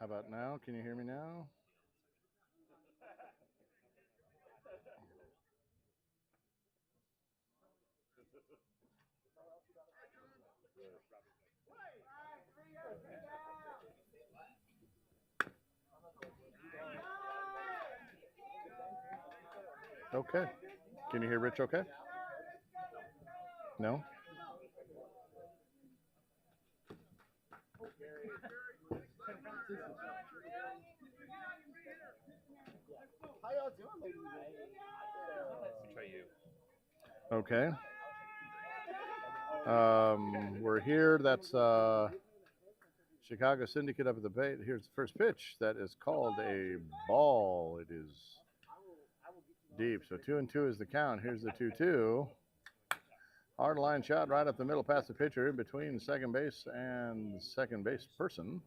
How about now? Can you hear me now? Okay. Can you hear Rich okay? No? Okay. We're here. That's Chicago Syndicate up at the plate. Here's the first pitch. That is called a ball. It is deep. So 2-2 is the count. Here's the 2-2. Hard line shot right up the middle past the pitcher in between second base and second base person.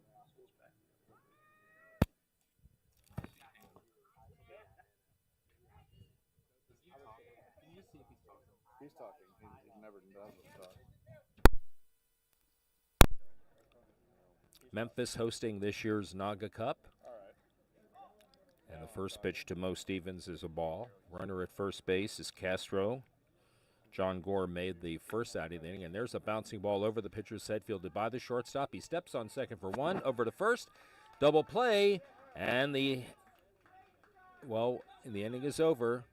He's talking. He never does talk. Memphis hosting this year's NAGAAA Cup. And the first pitch to Mo Stevens is a ball. Runner at first base is Castro. John Gore made the first out of the inning, and there's a bouncing ball over the pitcher's head, fielded by the shortstop. He steps on second for one, over to first, double play, and the inning is over.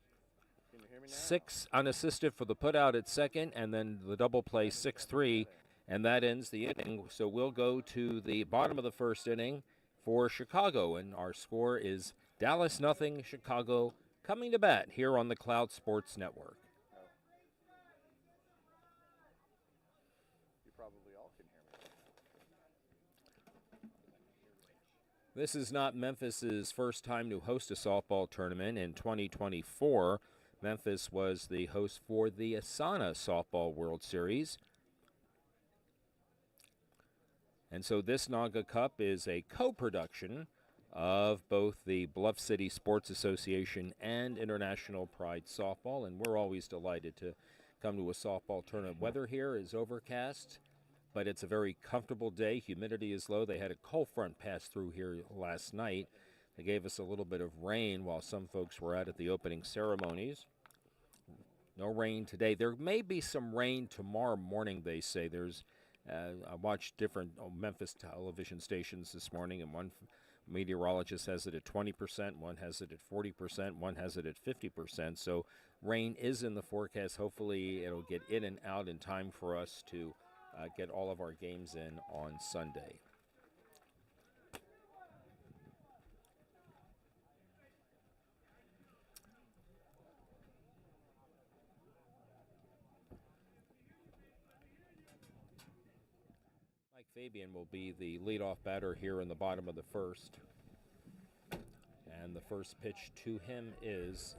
6 unassisted for the putout at second, and then the double play 6-3, and that ends the inning. So we'll go to the bottom of the first inning for Chicago, and our score is Dallas 0, Chicago coming to bat here on the Cloud Sports Network. You probably all can hear me. This is not Memphis's first time to host a softball tournament. In 2024, Memphis was the host for the Asana Softball World Series. And so this NAGAAA Cup is a co-production of both the Bluff City Sports Association and International Pride Softball, and we're always delighted to come to a softball tournament. Weather here is overcast, but it's a very comfortable day. Humidity is low. They had a cold front pass through here last night. They gave us a little bit of rain while some folks were out at the opening ceremonies. No rain today. There may be some rain tomorrow morning, they say. I watched different Memphis television stations this morning, and one meteorologist has it at 20%, one has it at 40%, one has it at 50%. So rain is in the forecast. Hopefully it'll get in and out in time for us to get all of our games in on Sunday. Mike Fabian will be the leadoff batter here in the bottom of the first. And the first pitch to him is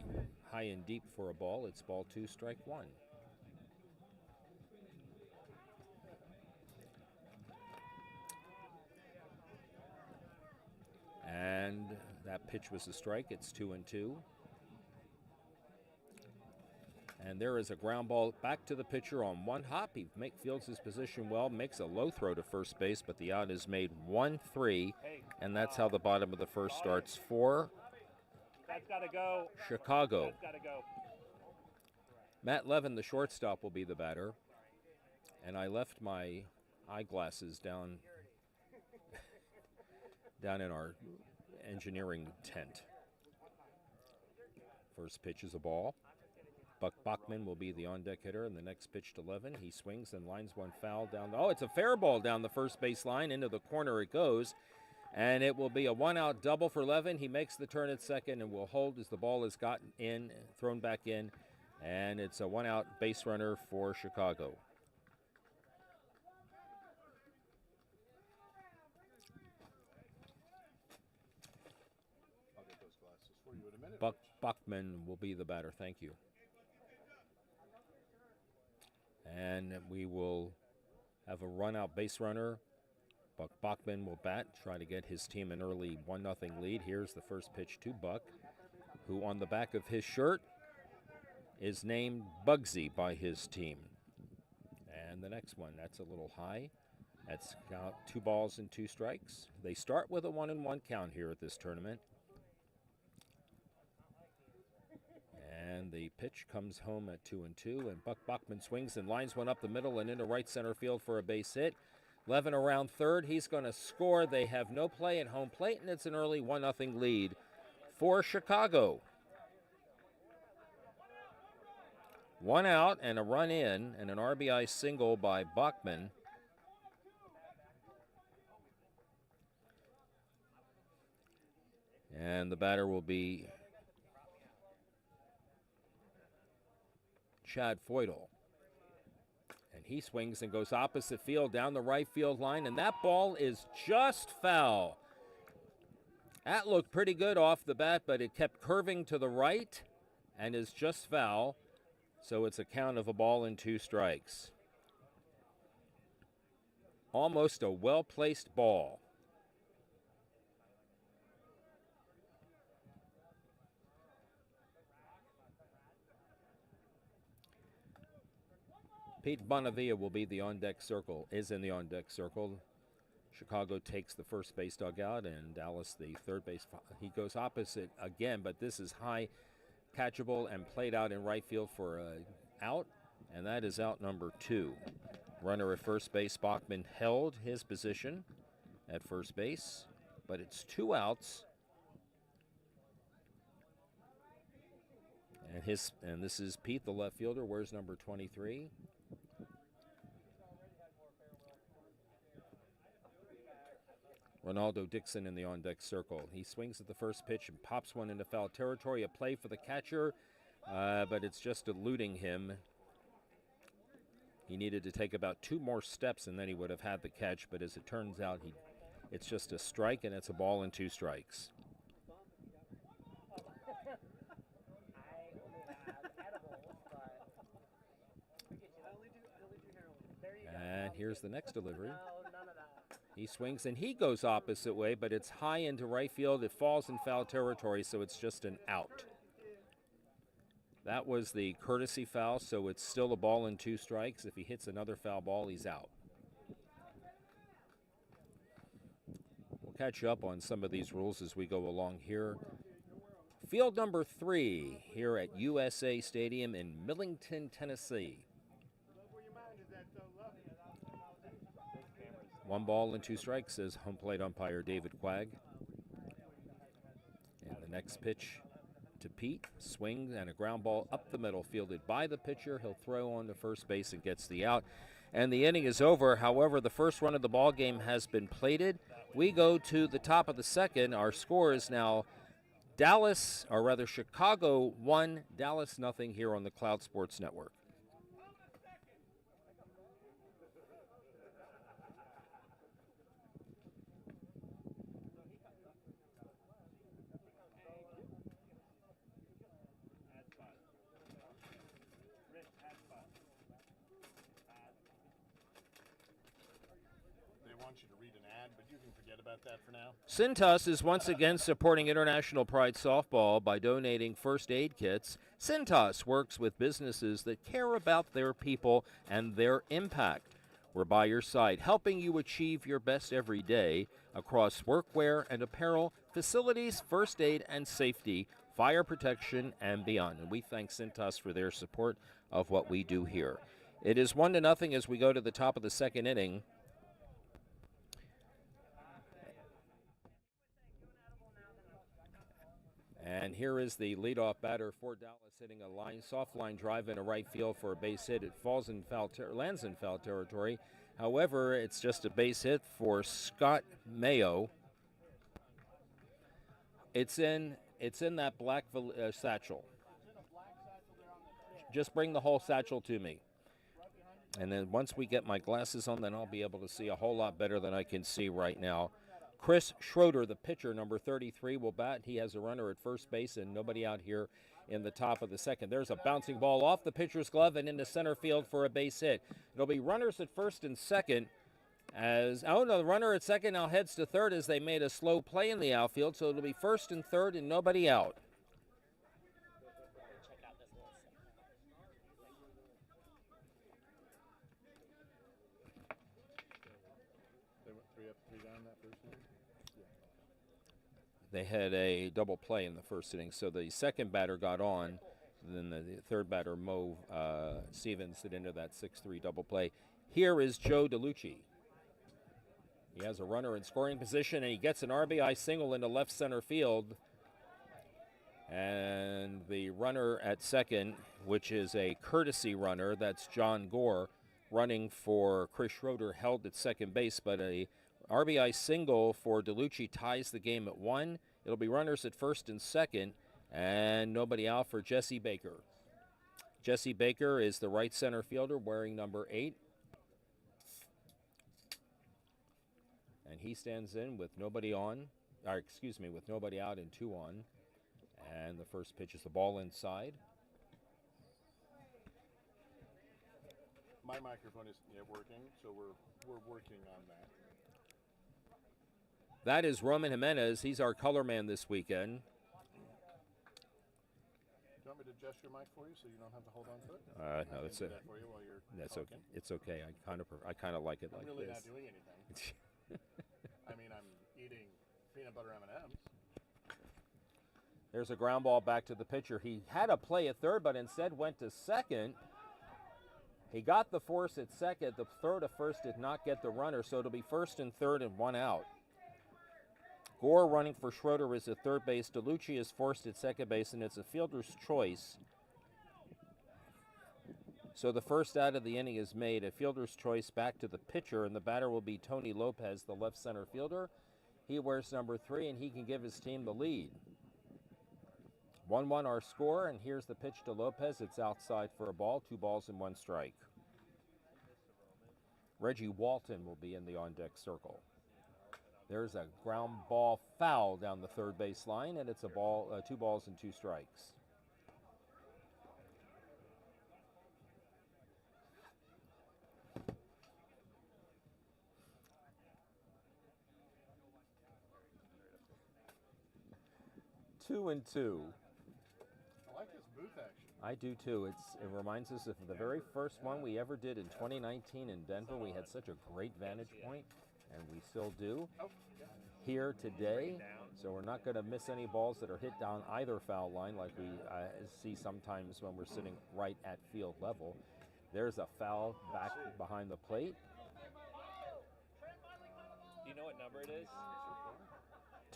high and deep for a ball. It's ball 2, strike 1. And that pitch was a strike. It's 2-2. And there is a ground ball back to the pitcher on one hop. He fields his position well, makes a low throw to first base, but the out is made 1-3, and that's how the bottom of the first starts for Chicago. Matt Levin, the shortstop, will be the batter. And I left my eyeglasses down in our engineering tent. First pitch is a ball. Buck Bachman will be the on-deck hitter, and the next pitch to Levin. He swings and lines one foul down. Oh, it's a fair ball down the first base line. Into the corner it goes, and it will be a one-out double for Levin. He makes the turn at second and will hold as the ball is gotten in, thrown back in, and it's a one-out base runner for Chicago. I'll get those glasses for you in a minute. Buck Bachman will be the batter. Thank you. And we will have a run-out base runner. Buck Bachman will bat, try to get his team an early 1-0 lead. Here's the first pitch to Buck, who on the back of his shirt is named Bugsy by his team. And the next one, that's a little high. That's count 2 balls and 2 strikes. They start with a 1-1 count here at this tournament. And the pitch comes home at 2-2, and Buck Bachman swings and lines one up the middle and into right center field for a base hit. Levin around third. He's going to score. They have no play at home plate, and it's an early 1-0 lead for Chicago. 1 out and a run in, and an RBI single by Bachman. And the batter will be Chad Feudal. And he swings and goes opposite field down the right field line, and that ball is just foul. That looked pretty good off the bat, but it kept curving to the right and is just foul. So it's a count of a ball and 2 strikes. Almost a well-placed ball. Pete Bonavia will be the on-deck circle, is in the on-deck circle. Chicago takes the first base dugout, and Dallas the third base. He goes opposite again, but this is high, catchable, and played out in right field for an out, and that is out number 2. Runner at first base, Bachman held his position at first base, but it's 2 outs. And this is Pete, the left fielder. Where's number 23? Ronaldo Dixon in the on-deck circle. He swings at the first pitch and pops one into foul territory. A play for the catcher, but it's just eluding him. He needed to take about 2 more steps and then he would have had the catch, but as it turns out, it's just a strike, and it's a ball and 2 strikes. And here's the next delivery. He swings and he goes opposite way, but it's high into right field. It falls in foul territory, so it's just an out. That was the courtesy foul, so it's still a ball and 2 strikes. If he hits another foul ball, he's out. We'll catch up on some of these rules as we go along here. Field number 3 here at USA Stadium in Millington, Tennessee. 1 ball and 2 strikes, says home plate umpire David Quagg. And the next pitch to Pete, swing and a ground ball up the middle, fielded by the pitcher. He'll throw on to first base and gets the out. And the inning is over. However, the first run of the ball game has been plated. We go to the top of the second. Our score is now Chicago 1, Dallas nothing here on the Cloud Sports Network. You to read an ad, but you can forget about that for now. Cintas is once again supporting International Pride Softball by donating first aid kits. Cintas works with businesses that care about their people and their impact. We're by your side, helping you achieve your best every day across workwear and apparel, facilities, first aid and safety, fire protection, and beyond. And we thank Cintas for their support of what we do here. It is 1-0 as we go to the top of the second inning. And here is the leadoff batter for Dallas, hitting a soft line drive in a right field for a base hit. It falls in lands in foul territory. However, it's just a base hit for Scott Mayo. It's in that black satchel. Just bring the whole satchel to me. And then once we get my glasses on, then I'll be able to see a whole lot better than I can see right now. Chris Schroeder, the pitcher, number 33, will bat. He has a runner at first base and nobody out here in the top of the second. There's a bouncing ball off the pitcher's glove and into center field for a base hit. It'll be runners at first and second the runner at second now heads to third as they made a slow play in the outfield, so it'll be first and third and nobody out. they had a double play in the first inning, so the second batter got on. Then the third batter, Mo Stevens, hit into that 6-3 double play. Here is Joe DeLucci. He has a runner in scoring position, and he gets an RBI single into left center field. And the runner at second, which is a courtesy runner, that's John Gore, running for Chris Schroeder, held at second base, but a RBI single for DeLucci ties the game at 1. It'll be runners at first and second, and nobody out for Jesse Baker. Jesse Baker is the right center fielder wearing number 8. And he stands in with nobody on, with nobody out and 2 on. And the first pitch is the ball inside. My microphone isn't yet working, so we're working on that. That is Roman Jimenez. He's our color man this weekend. Do you want me to adjust your mic for you so you don't have to hold on to it? No, that's it. That for you while you're That's talking. okay. It's okay. I kind of like it I'm like really this. not doing anything. I mean, I'm eating peanut butter M&Ms. There's a ground ball back to the pitcher. He had a play at third, but instead went to second. He got the force at second. The throw to first did not get the runner, so it'll be first and third and 1 out. Gore running for Schroeder is at third base. DeLucci is forced at second base, and it's a fielder's choice. So the first out of the inning is made. A fielder's choice back to the pitcher, and the batter will be Tony Lopez, the left center fielder. He wears number 3, and he can give his team the lead. 1-1 our score, and here's the pitch to Lopez. It's outside for a ball, 2 balls and 1 strike. Reggie Walton will be in the on-deck circle. There's a ground ball foul down the third base line, and it's a ball, 2 balls and 2 strikes. Two and 2. I like this booth action. I do too. It reminds us of the very first one we ever did in 2019 in Denver. We had such a great vantage point, and we still do here today. So we're not going to miss any balls that are hit down either foul line like we see sometimes when we're sitting right at field level. There's a foul back behind the plate. Do you know what number it is?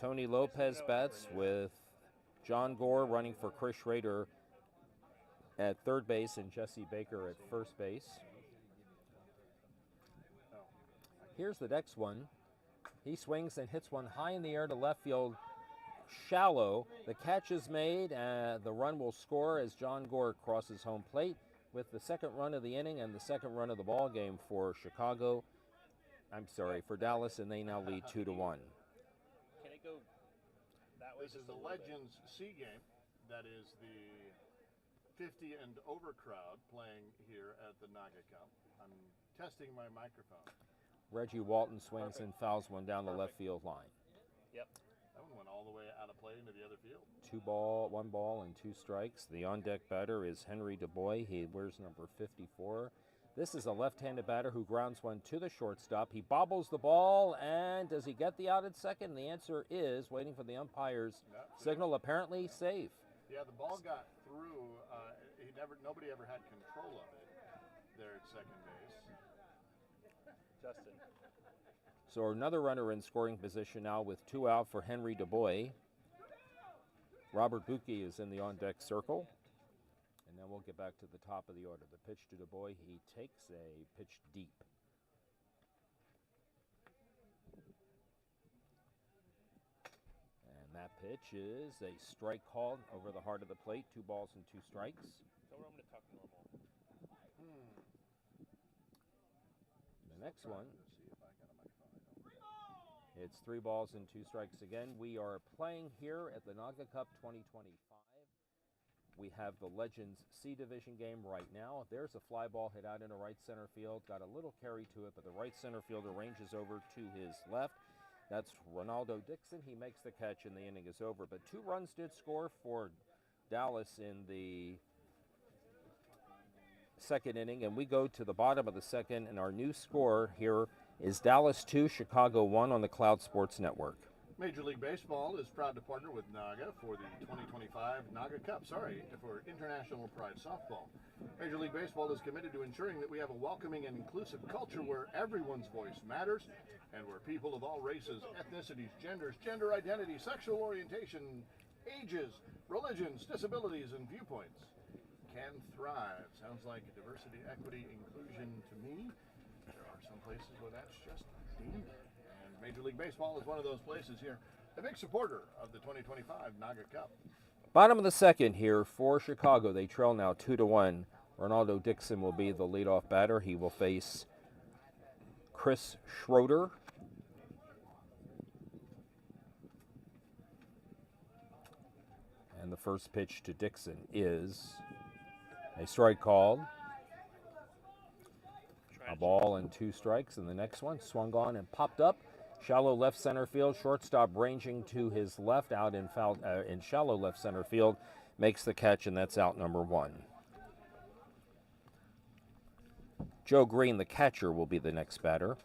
Tony Lopez bats with John Gore running for Chris Schrader at third base and Jesse Baker at first base. Here's the next one. He swings and hits one high in the air to left field, shallow. The catch is made, and the run will score as John Gore crosses home plate with the second run of the inning and the second run of the ball game for for Dallas, and they now lead 2-1. Can it go that way? This is the Legends C game. That is the 50 and over crowd playing here at the NAGAAA Cup. I'm testing my microphone. Reggie Walton swings and fouls one down the left field line. Yep. That one went all the way out of play into the other field. 1 ball and 2 strikes. The on-deck batter is Henry DuBois. He wears number 54. This is a left-handed batter who grounds one to the shortstop. He bobbles the ball, and does he get the out at second? The answer is, waiting for the umpire's signal, apparently safe. Yeah, the ball got through. Nobody ever had control of it there at second base. Justin. So another runner in scoring position now with 2 out for Henry DuBois. Robert Buki is in the on-deck circle. And then we'll get back to the top of the order. The pitch to DuBois, he takes a pitch deep. And that pitch is a strike called over the heart of the plate. 2 balls and 2 strikes. Tell me I'm going to talk normal. The next one, it's 3 balls and 2 strikes again. We are playing here at the NAGAAA Cup 2025. We have the Legends C Division game right now. There's a fly ball hit out into right center field. Got a little carry to it, but the right center fielder ranges over to his left. That's Ronaldo Dixon. He makes the catch, and the inning is over. But 2 runs did score for Dallas in the second inning, and we go to the bottom of the second, and our new score here is Dallas 2, Chicago 1 on the Cloud Sports Network. Major League Baseball is proud to partner with NAGAAA for the 2025 NAGAAA Cup, for International Pride Softball. Major League Baseball is committed to ensuring that we have a welcoming and inclusive culture where everyone's voice matters and where people of all races, ethnicities, genders, gender identity, sexual orientation, ages, religions, disabilities, and viewpoints can thrive. Sounds like diversity, equity, inclusion to me. There are some places where that's just standard. Major League Baseball is one of those places here. A big supporter of the 2025 NAGAAA Cup. Bottom of the second here for Chicago. They trail now 2-1. Ronaldo Dixon will be the leadoff batter. He will face Chris Schroeder. And the first pitch to Dixon is a strike called. A ball and 2 strikes, and the next one swung on and popped up. Shallow left center field, shortstop ranging to his left out in shallow left center field, makes the catch, and that's out number 1. Joe Green, the catcher, will be the next batter.